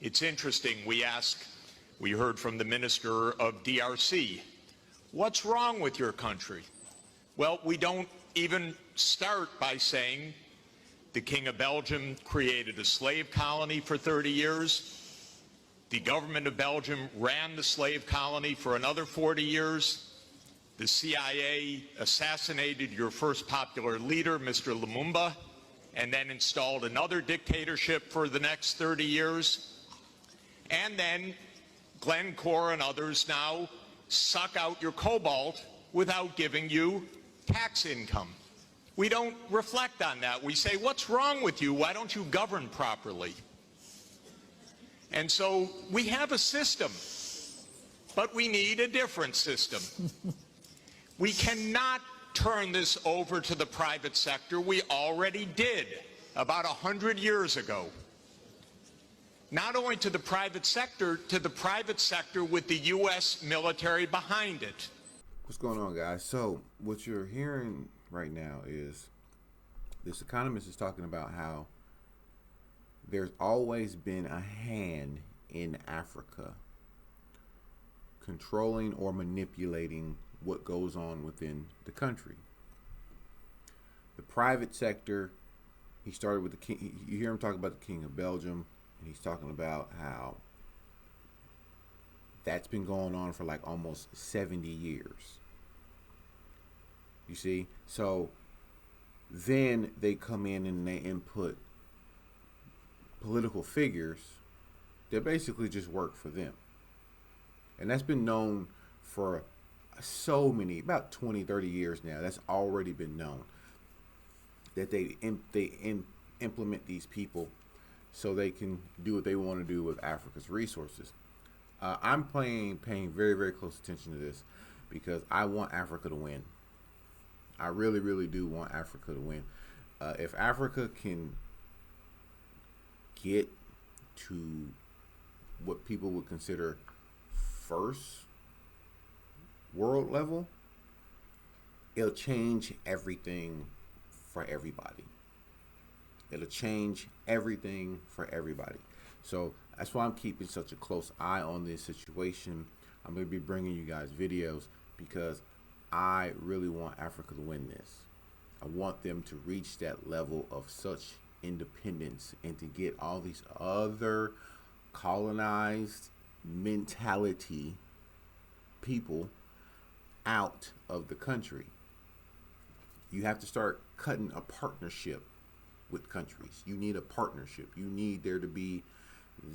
It's interesting, we heard from the Minister of DRC, what's wrong with your country? Well, we don't even start by saying the King of Belgium created a slave colony for 30 years. The government of Belgium ran the slave colony for another 40 years. The CIA assassinated your first popular leader, Mr. Lumumba, and then installed another dictatorship for the next 30 years. And then Glencore and others now suck out your cobalt without giving you tax income. We don't reflect on that. We say, what's wrong with you? Why don't you govern properly? And so we have a system, but we need a different system. We cannot turn this over to the private sector. We already did about 100 years ago. Not only to the private sector with the U.S. military behind it. What's going on, guys? So what you're hearing right now is this economist is talking about how there's always been a hand in Africa controlling or manipulating what goes on within the country. The private sector, he started with the king. You hear him talk about the King of Belgium, and he's talking about how that's been going on for like almost 70 years. You see? So then they come in and they input political figures that basically just work for them. And that's been known for so many, about 20, 30 years now. That's already been known that they implement these people so they can do what they want to do with Africa's resources. I'm paying very, very close attention to this because I want Africa to win. I really, really do want Africa to win. If Africa can get to what people would consider first world level, it'll change everything for everybody. It'll change everything for everybody. So that's why I'm keeping such a close eye on this situation. I'm going to be bringing you guys videos because I really want Africa to win this. I want them to reach that level of such independence and to get all these other colonized mentality people out of the country. You have to start cutting a partnership with countries. You need a partnership. You need there to be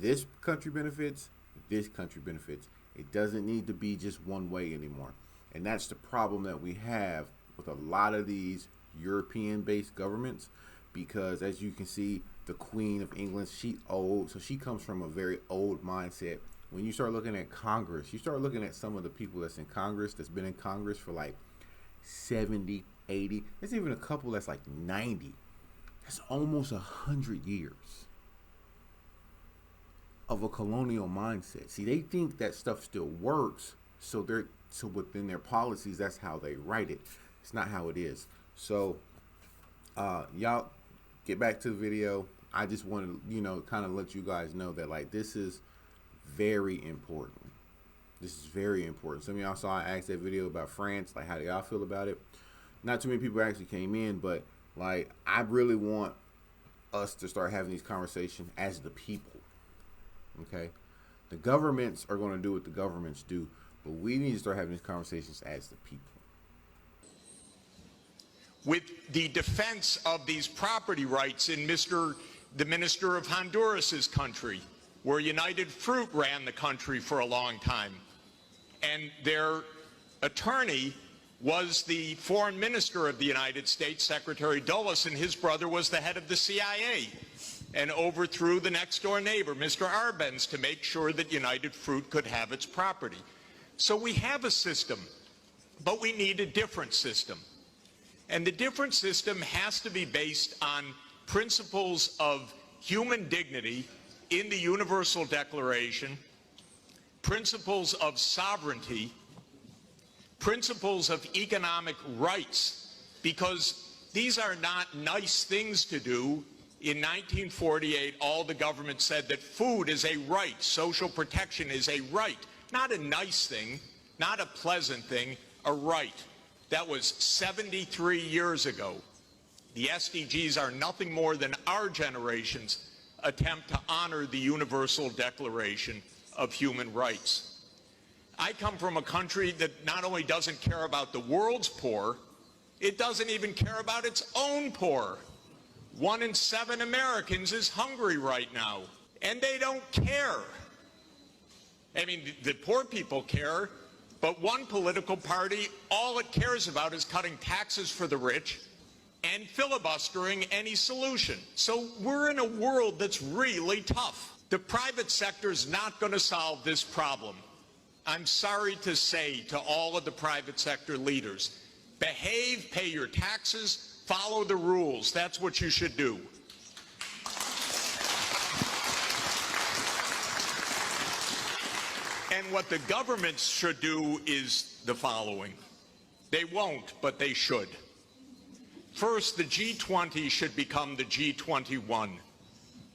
this country benefits, this country benefits. It doesn't need to be just one way anymore. And that's the problem that we have with a lot of these European-based governments, because as you can see, the Queen of England, she old, so she comes from a very old mindset. When you start looking at Congress, you start looking at some of the people that's in Congress, that's been in Congress for like 70, 80. There's even a couple that's like 90. That's almost 100 years of a colonial mindset. See, they think that stuff still works, so within their policies, that's how they write it. It's not how it is. So, y'all get back to the video. I just want to, kind of let you guys know that like this is very important. This is very important. Some of y'all saw I asked that video about France, like how do y'all feel about it? Not too many people actually came in, but like I really want us to start having these conversations as the people. Okay, the governments are going to do what the governments do, but we need to start having these conversations as the people. With the defense of these property rights in the Minister of Honduras's country, where United Fruit ran the country for a long time, and their attorney was the foreign minister of the United States, Secretary Dulles, and his brother was the head of the CIA, and overthrew the next door neighbor, Mr. Arbenz, to make sure that United Fruit could have its property. So we have a system, but we need a different system. And the different system has to be based on principles of human dignity in the Universal Declaration, principles of sovereignty, principles of economic rights, because these are not nice things to do In 1948, all the government said that food is a right, social protection is a right, not a nice thing, not a pleasant thing, a right. That was 73 years ago. The SDGs are nothing more than our generation's attempt to honor the Universal Declaration of Human Rights. I come from a country that not only doesn't care about the world's poor, it doesn't even care about its own poor. 1 in 7 Americans is hungry right now, and they don't care. I mean, the poor people care, but one political party, all it cares about is cutting taxes for the rich and filibustering any solution. So we're in a world that's really tough. The private sector is not going to solve this problem. I'm sorry to say to all of the private sector leaders, behave, pay your taxes, follow the rules. That's what you should do. And what the governments should do is the following. They won't, but they should. First, the G20 should become the G21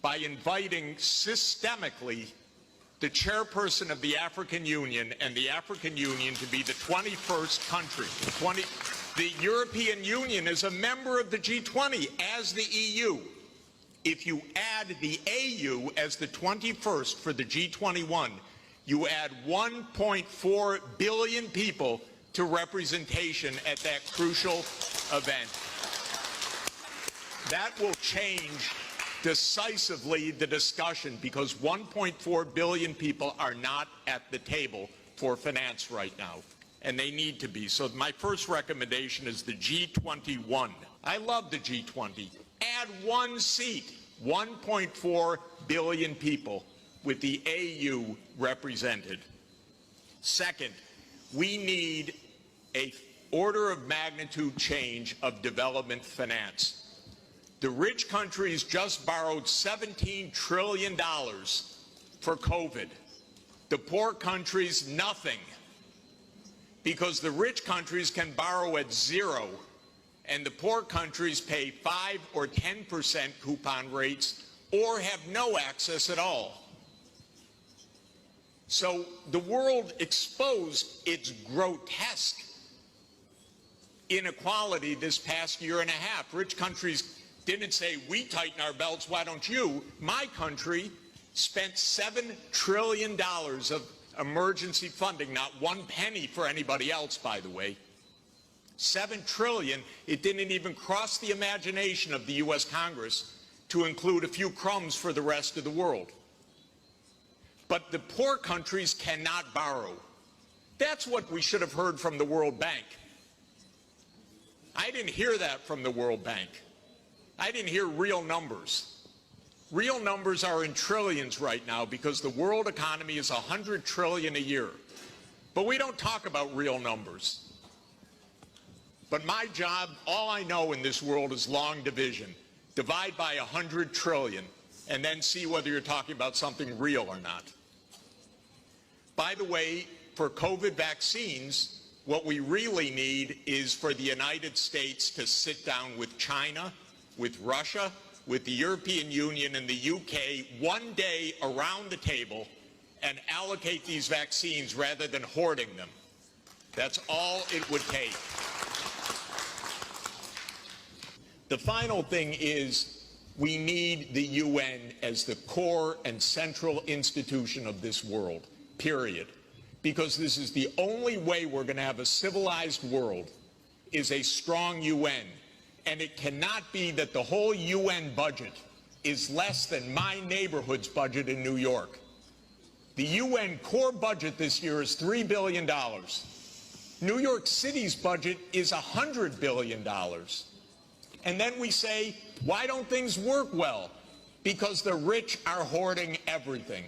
by inviting systemically the chairperson of the African Union and the African Union to be the 21st country. The European Union is a member of the G20 as the EU. If you add the AU as the 21st for the G21, you add 1.4 billion people to representation at that crucial event. That will change decisively the discussion because 1.4 billion people are not at the table for finance right now, and they need to be. So my first recommendation is the G21. I love the G20. Add one seat, 1.4 billion people with the AU represented. Second, we need an order of magnitude change of development finance. The rich countries just borrowed $17 trillion for COVID. The poor countries, nothing. Because the rich countries can borrow at 0, and the poor countries pay 5 or 10% coupon rates or have no access at all. So the world exposed its grotesque inequality this past year and a half. Rich countries didn't say, we tighten our belts, why don't you? My country spent $7 trillion of emergency funding, not one penny for anybody else, by the way. $7 trillion, it didn't even cross the imagination of the U.S. Congress to include a few crumbs for the rest of the world. But the poor countries cannot borrow. That's what we should have heard from the World Bank. I didn't hear that from the World Bank. I didn't hear real numbers. Real numbers are in trillions right now because the world economy is $100 trillion a year. But we don't talk about real numbers. But my job, all I know in this world is long division. Divide by 100 trillion and then see whether you're talking about something real or not. By the way, for COVID vaccines, what we really need is for the United States to sit down with China, with Russia, with the European Union and the UK one day around the table and allocate these vaccines rather than hoarding them. That's all it would take. The final thing is we need the UN as the core and central institution of this world, period. Because this is the only way we're going to have a civilized world is a strong UN. And it cannot be that the whole UN budget is less than my neighborhood's budget in New York. The UN core budget this year is $3 billion. New York City's budget is $100 billion. And then we say, why don't things work well? Because the rich are hoarding everything.